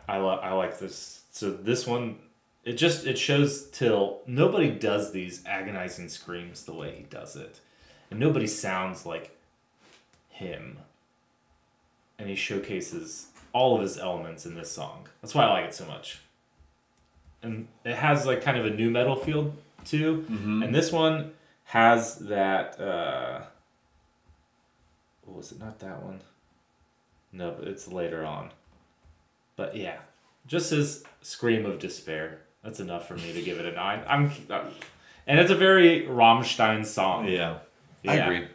I like this. So this one, it shows Till. Nobody does these agonizing screams the way he does it. And nobody sounds like him. And he showcases all of his elements in this song. That's why I like it so much. And it has like kind of a new metal feel too. Mm-hmm. And this one has that, what was it? Not that one. No, but it's later on. But yeah, just his scream of despair. That's enough for me to give it a 9. And it's a very Rammstein song. Yeah. I agree.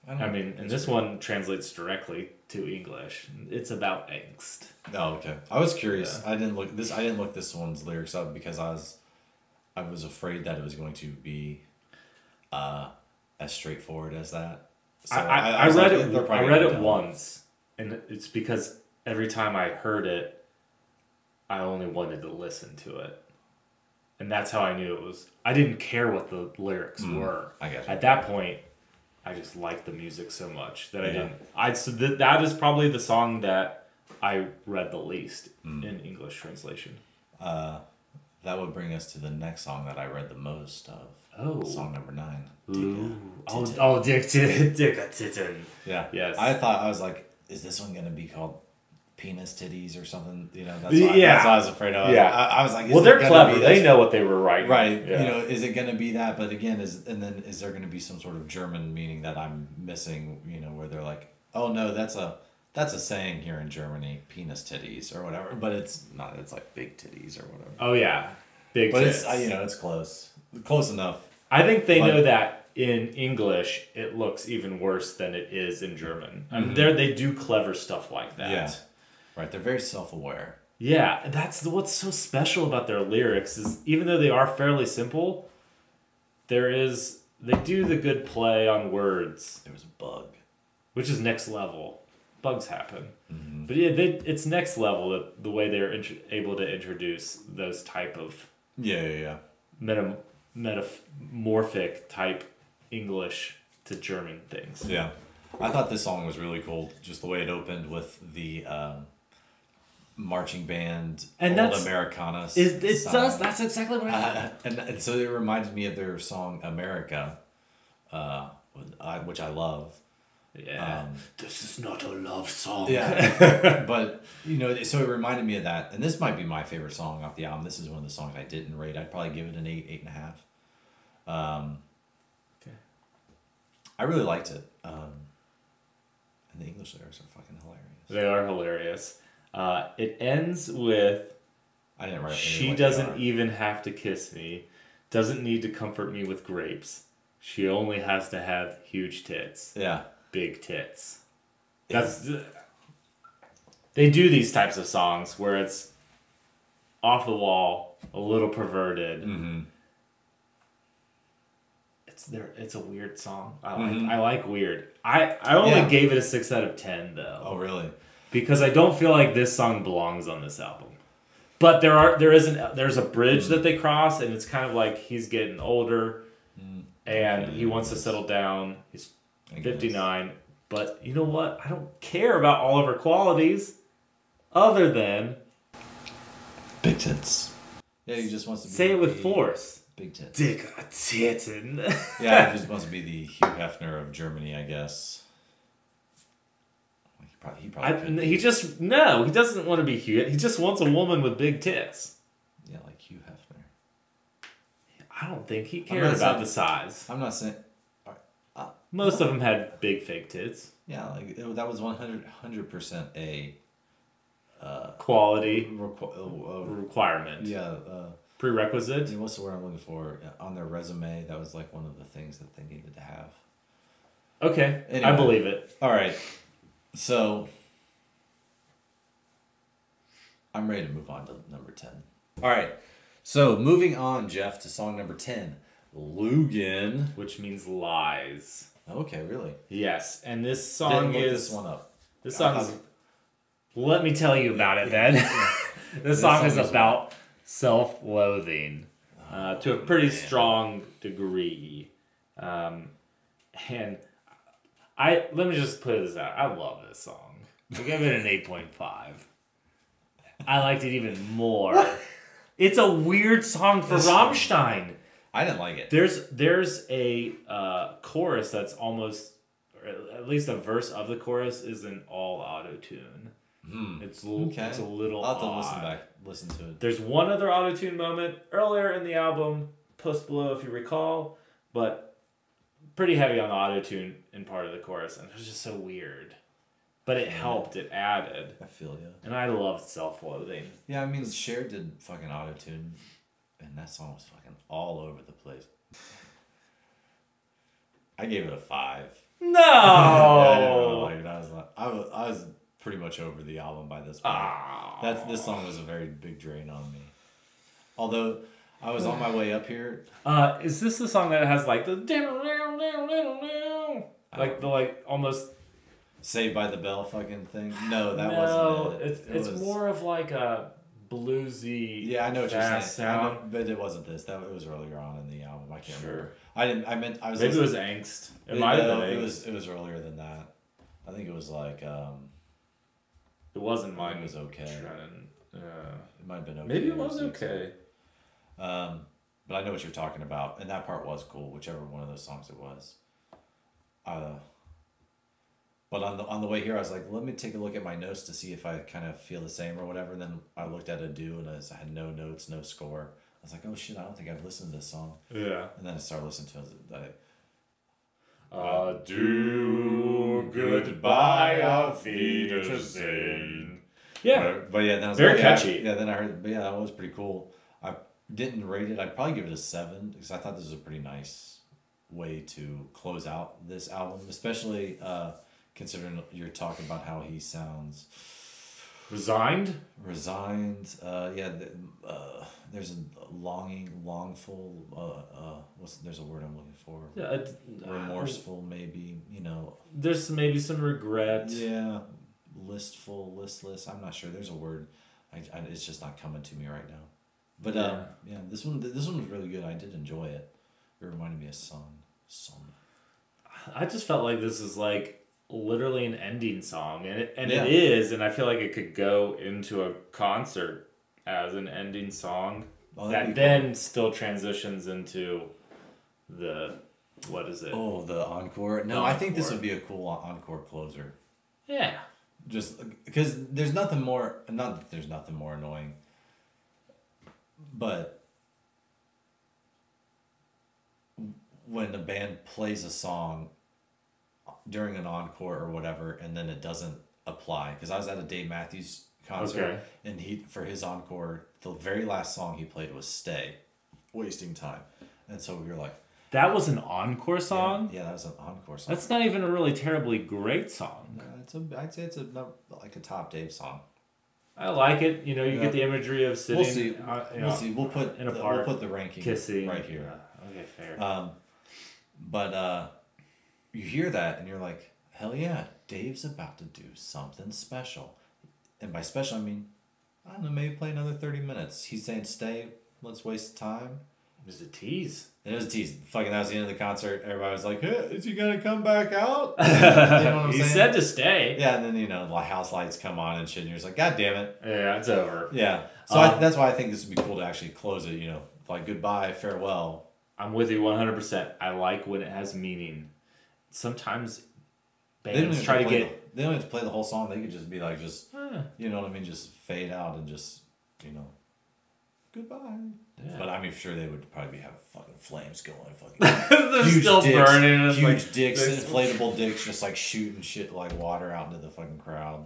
I mean, and this one translates directly to English. It's about angst. Oh, okay. I was curious. Yeah. I didn't look this one's lyrics up because I was afraid that it was going to be as straightforward as that. So I read it once, and it's because every time I heard it, I only wanted to listen to it. And that's how I knew it was. I didn't care what the lyrics were. I guess. At that point, I just liked the music so much that I didn't. So that is probably the song that I read the least in English translation. That would bring us to the next song that I read the most of. Oh. Song number 9. Dick Titten. Yeah. Yes. I was like, is this one going to be called penis titties or something. You know, that's Yeah. what I was afraid of. Yeah. I was like, Well, they're clever. They know what they were writing. Right. Yeah. You know, is it going to be that? But again, is there going to be some sort of German meaning that I'm missing? You know, where they're like, oh no, that's a saying here in Germany, penis titties or whatever. But it's not. It's like big titties or whatever. Oh yeah, big. But tits. it's it's close enough. I think they know that in English it looks even worse than it is in German. I mean, they do clever stuff like that. Yeah. Right. They're very self-aware. Yeah, that's what's so special about their lyrics is even though they are fairly simple, they do the good play on words. There was a bug, which is next level. Bugs happen, but yeah, it's next level the way they're able to introduce those type of metamorphic type English to German things. Yeah, I thought this song was really cool. Just the way it opened with the marching band, and old that's Americana. It does. That's exactly what I thought. And so it reminded me of their song America, which I love. Yeah, this is not a love song. Yeah, but so it reminded me of that, and this might be my favorite song off the album. This is one of the songs I didn't rate. I'd probably give it an 8.5. Okay. I really liked it, and the English lyrics are fucking hilarious. They are hilarious. It ends with, I didn't write. She doesn't even have to kiss me, doesn't need to comfort me with grapes. She only has to have huge tits. Yeah. Big tits. They do these types of songs where it's off the wall, a little perverted. Mm-hmm. It's a weird song. I like weird. I only gave it a 6 out of 10 though. Oh really? Because I don't feel like this song belongs on this album. But there's a bridge that they cross, and it's kind of like he's getting older, and he wants to settle down. He's 59, but you know what? I don't care about all of her qualities, other than big tits. Yeah, he just wants to say it with force. Big tits. Dick a titten. Yeah, he just wants to be the Hugh Hefner of Germany, I guess. He probably. He doesn't want to be Hugh. He just wants a woman with big tits. Yeah, like Hugh Hefner. I don't think he cared about the size. I'm not saying. Most of them had big fake tits. Yeah, like that was 100% a quality requirement. Yeah, prerequisite. What's the word I'm looking for? On their resume, that was like one of the things that they needed to have. Okay, anyway, I believe it. All right, so I'm ready to move on to number 10. All right, so moving on, Jeff, to song number 10, Lugan, which means lies. Okay, really? Yes, and this song this one up. This song is. Let me tell you about it then. This song is about self-loathing to a pretty strong degree, and let me just put this out. I love this song. I give it an 8.5. I liked it even more. It's a weird song for Rammstein. I didn't like it. There's a chorus that's almost, or at least a verse of the chorus is an all auto-tune. It's a little I'll have to odd. listen to it. There's one other auto-tune moment earlier in the album, Post Below if you recall, but pretty heavy on the auto-tune in part of the chorus, and it was just so weird. But it helped, it added. I feel you. And I loved self-loathing. Yeah, I mean, Cher did fucking auto-tune, and that song was fucking all over the place. I gave it a 5. No! I was pretty much over the album by this point. This song was a very big drain on me. Although I was on my way up here. Is this the song that has like the almost Saved by the Bell fucking thing? No, that wasn't it. It's more of like a bluesy. Yeah, I know what you're saying. Sound. But it wasn't this. It was earlier on in the album. I can't remember. Maybe it was angst. It might have been angst. It was earlier than that. I think it was like. It wasn't mine. It was okay. It might have been okay. Maybe it was okay. But I know what you're talking about, and that part was cool. Whichever one of those songs it was. But on the way here, I was like, let me take a look at my notes to see if I kind of feel the same or whatever. And then I looked at a do, and I had no notes, no score. I was like, oh shit, I don't think I've listened to this song. Yeah. And then I started listening to it. Adieu, goodbye, auf Wiedersehen. Yeah. But yeah, then I was Very like, catchy. Yeah, then I heard, but yeah, that was pretty cool. I didn't rate it. I'd probably give it a 7 because I thought this was a pretty nice way to close out this album, especially considering you're talking about how he sounds Resigned. Yeah, there's a longful. There's a word I'm looking for. Yeah, Remorseful, maybe. There's maybe some regret. Yeah, listless. I'm not sure. There's a word. It's just not coming to me right now. But yeah, this one was really good. I did enjoy it. It reminded me of Sun. I just felt like this is like literally an ending song, and it Yeah. is, and I feel like it could go into a concert as an ending song that then still transitions into the what is it? Oh, the encore. No, The I think this encore. would be a cool encore closer. Yeah. Just because there's nothing more. Not that there's nothing more annoying, but when the band plays a song during an encore or whatever, and then it doesn't apply. Because I was at a Dave Matthews concert, Okay. and for his encore, the very last song he played was "Stay," wasting time, and so we were like, That was an encore song? yeah, that was an encore song. That's not even a really terribly great song. I'd say it's like a top Dave song. I like it. You Yeah. get the imagery of sitting. We'll see. We'll see. We'll put in a we'll park, put the ranking kissing right here. Okay, fair. But you hear that and you're like, hell yeah, Dave's about to do something special. And by special, I mean, I don't know, maybe play another 30 minutes. He's saying, stay, let's waste time. It was a tease. And it was a tease. Fucking, that was the end of the concert. Everybody was like, hey, is he going to come back out? You know what I'm He saying? said to stay. Yeah, and then, like house lights come on and shit, and you're just like, God damn it. Yeah, it's over. Yeah. So that's why I think this would be cool to actually close it, like goodbye, farewell. I'm with you 100%. I like when it has meaning. Sometimes They don't bands even try to play get... they don't have to play the whole song. They could just be like, you know what I mean? Just fade out and just, goodbye. Yeah. But I mean, sure, they would probably have fucking flames going. Fucking They're huge still dicks, burning. And it's huge like, dicks, inflatable dicks, just like shooting shit like water out into the fucking crowd.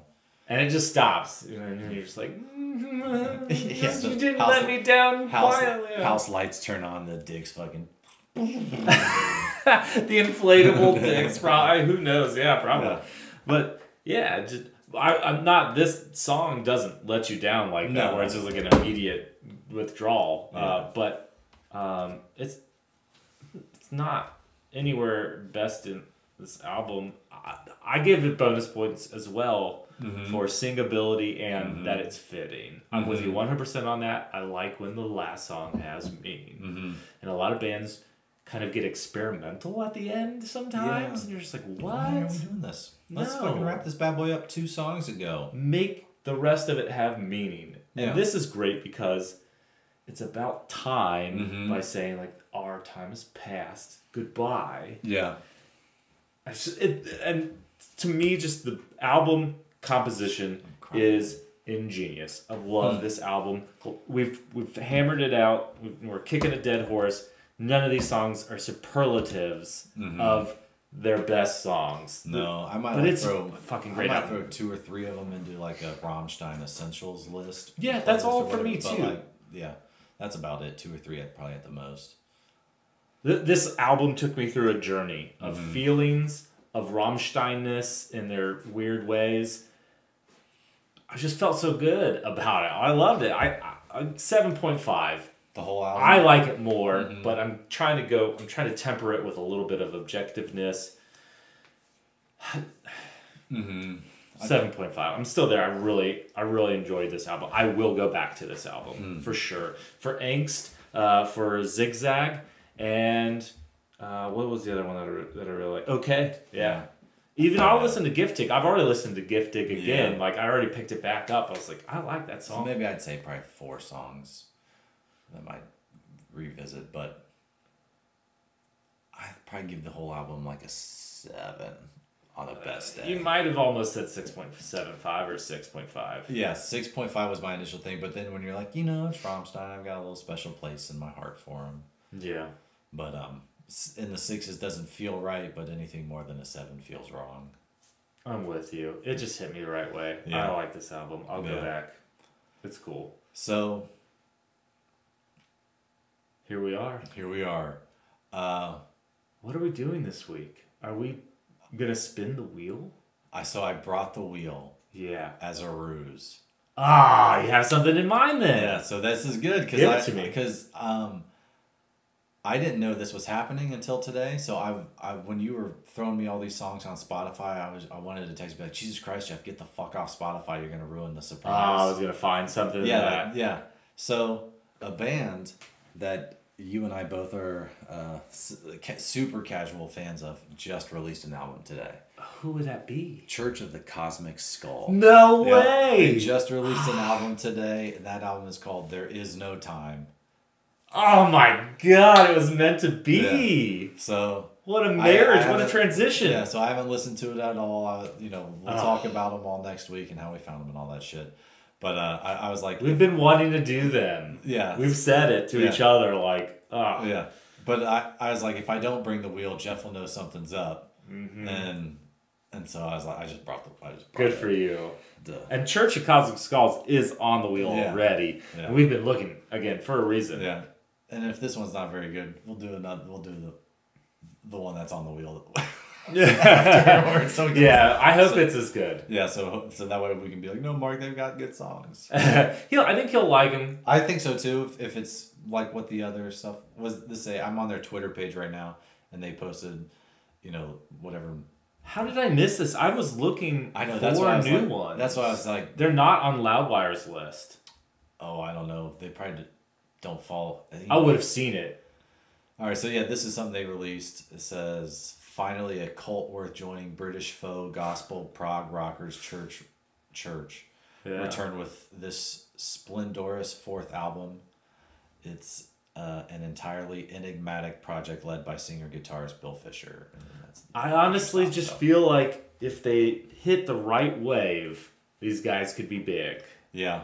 And it just stops. And you're just like, Yeah, you didn't let me down quietly. House lights turn on, the dicks fucking. The inflatable dicks, probably. Who knows? Yeah, probably. Yeah. But yeah, just I'm not. This song doesn't let you down like that, No. where it's just like an immediate withdrawal. Yeah. But it's not anywhere best in this album. I give it bonus points as well for singability and that it's fitting. I'm with you 100% on that. I like when the last song has meaning, and a lot of bands kind of get experimental at the end sometimes, and you're just like, what? Why are we doing this? Let's fucking wrap this bad boy up 2 songs ago. Make the rest of it have meaning. Yeah. And this is great because it's about time by saying, like, our time has passed. Goodbye. Yeah. And to me, just the album composition is ingenious. I love this album. We've hammered it out. We're kicking a dead horse. None of these songs are superlatives of their best songs. No, I might But it's throw fucking great I might album. throw 2 or 3 of them into like a Rammstein essentials list. Yeah, that's playlist all or for me, whatever, too. But yeah, that's about it. 2 or 3 probably at the most. This album took me through a journey of feelings, of Rammsteinness in their weird ways. I just felt so good about it. I loved it. I 7.5. The whole album. I like it more, but I'm trying to temper it with a little bit of objectiveness. 7.5. I'm still there. I really enjoyed this album. I will go back to this album for sure. For Angst, for Zigzag, and what was the other one that I really like? Okay, yeah. Even I'll listen to Gift Dig. I've already listened to Gift Dig again. Yeah. Like I already picked it back up. I was like, I like that So song. maybe I'd say probably 4 songs that I might revisit, but I'd probably give the whole album like a 7 on a best day. You might have almost said 6.75 or 6.5. Yeah, 6.5 was my initial thing, but then when you're like, it's Rammstein, I've got a little special place in my heart for him. Yeah. But in the 6s doesn't feel right, but anything more than a 7 feels wrong. I'm with you. It just hit me the right way. Yeah. I like this album. I'll go back. It's cool. So here we are. What are we doing this week? Are we gonna spin the wheel? I brought the wheel. Yeah. As a ruse. Ah, you have something in mind then. Yeah, so this is good Give it to me. Because I didn't know this was happening until today. So I when you were throwing me all these songs on Spotify, I wanted to text you like, Jesus Christ, Jeff, get the fuck off Spotify. You're gonna ruin the surprise. I was gonna find something. Yeah. So a band that you and I both are super casual fans of just released an album today. Who would that be? Church of the Cosmic Skull. No way! They just released an album today, and that album is called There Is No Time. Oh my god, it was meant to be. Yeah. So what a marriage, what a transition. Yeah, so I haven't listened to it at all. We'll talk about them all next week and how we found them and all that shit. But I was like, we've been wanting to do them. Yeah, we've said it to each other, like, yeah. But I was like, if I don't bring the wheel, Jeff will know something's up. Mm-hmm. And so I was like, I just brought Good it. For you. Duh. And Church of Cosmic Skulls is on the wheel already. Yeah. And we've been looking again for a reason. Yeah. And if this one's not very good, we'll do the one that's on the wheel. Yeah, I hope it's as good. Yeah, so that way we can be like, no, Mark, they've got good songs. I think he'll like them. I think so too. If it's like what the other stuff was. I'm on their Twitter page right now, and they posted, whatever. How did I miss this? I was looking for a new one. That's why I was like, they're not on Loudwire's list. Oh, I don't know. They probably don't fall. I would have seen it. All right, so yeah, this is something they released. It says, finally a cult worth joining, British faux gospel prog rockers church returned with this splendorous 4th album. It's an entirely enigmatic project led by singer-guitarist Bill Fisher. I honestly just feel like if they hit the right wave, these guys could be big. Yeah.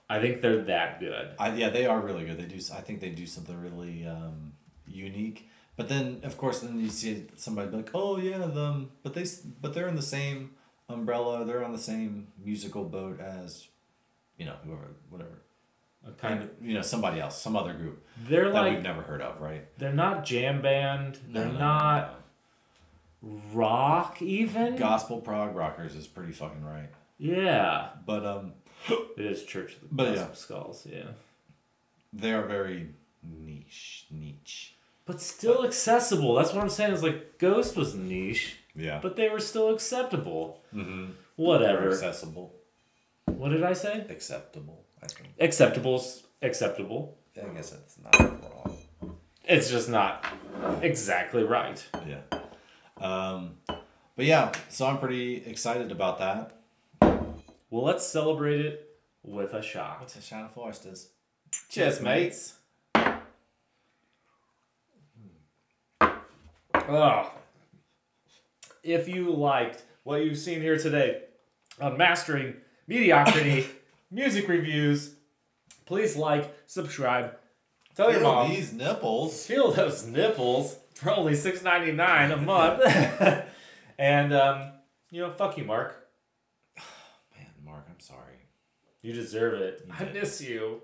I think they're that good. They are really good. I think they do something really unique. But then, of course, you see somebody be like, "Oh yeah, but they're in the same umbrella. They're on the same musical boat as, whoever, whatever, somebody else, some other group. They're that we've never heard of, right? They're not jam band. They're not rock even. Gospel prog rockers is pretty fucking right. Yeah, but it is Church of the Cosmic Skulls. Yeah, they are very niche. But still accessible. That's what I'm saying. Is like Ghost was niche. Yeah. But they were still acceptable. Mm-hmm. Whatever. Accessible. What did I say? Acceptable, I think. Acceptable's acceptable. Yeah, I guess it's not wrong. It's just not exactly right. Yeah. But yeah, so I'm pretty excited about that. Well, let's celebrate it with a shot. What's a shot of Foster's? Cheers, mates. Oh. If you liked what you've seen here today on Mastering Mediocrity Music Reviews, please like, subscribe, tell your mom. These nipples. Feel those nipples for only $6.99 a month. And, fuck you, Mark. Man, Mark, I'm sorry. You deserve it. I miss you.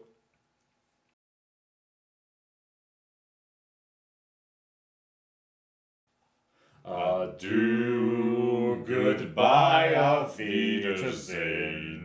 Adieu, goodbye, auf Wiedersehen.